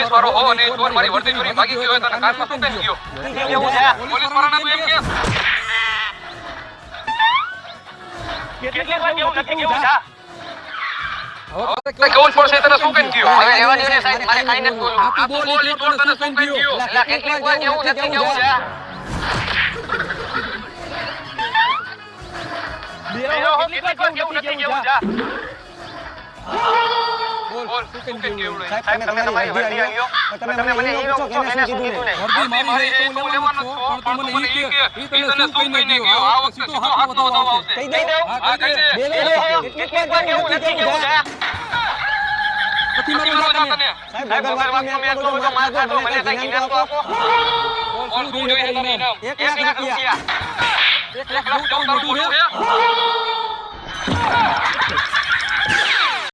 police વાળો હો અને ચોર મારી વર્દી ચોરી ભાગી ગયો હોય તને કારમાં શું કહી ગયો કેવું છે પોલીસ વાળાને તું એમ કે કેટલી વાર કેવું નથી કેવું છે હવે કેવું પડશે તને શું કહી ગયો હવે રહેવા દે ને સાહેબ મારે કાઈ નથી બોલવું આ તું બોલ ચોર તને શું કહી ગયો એટલે કેટલી વાર કેવું નથી કેવું છે બેરો કેટલી વાર કેવું નથી કેવું છે બોલ શું કહી ગયું સાહેબ તમે તમારી વર્દી આવ્યો તમે મને એ પૂછો કે એને શું કીધું ને વર્દી મારી છે તું લેવાનો છો પણ તું મને ઈ કે ઈ તને શું કહીને ગયો આ વખતે સીધો હાથ બતાવવા આવશે કહી દે હા કહી દે કેટલી વાર કેવું નથી કેવું છે પછી મારો તને સાહેબ ભગવાન વાતનો મેં તો બધો માર ખાધો મને કઈ કિનાર તો આપો બોલ શું જોઈએ તમને 1 લાખ રૂપિયા 1 લાખ બહુ મોટું છે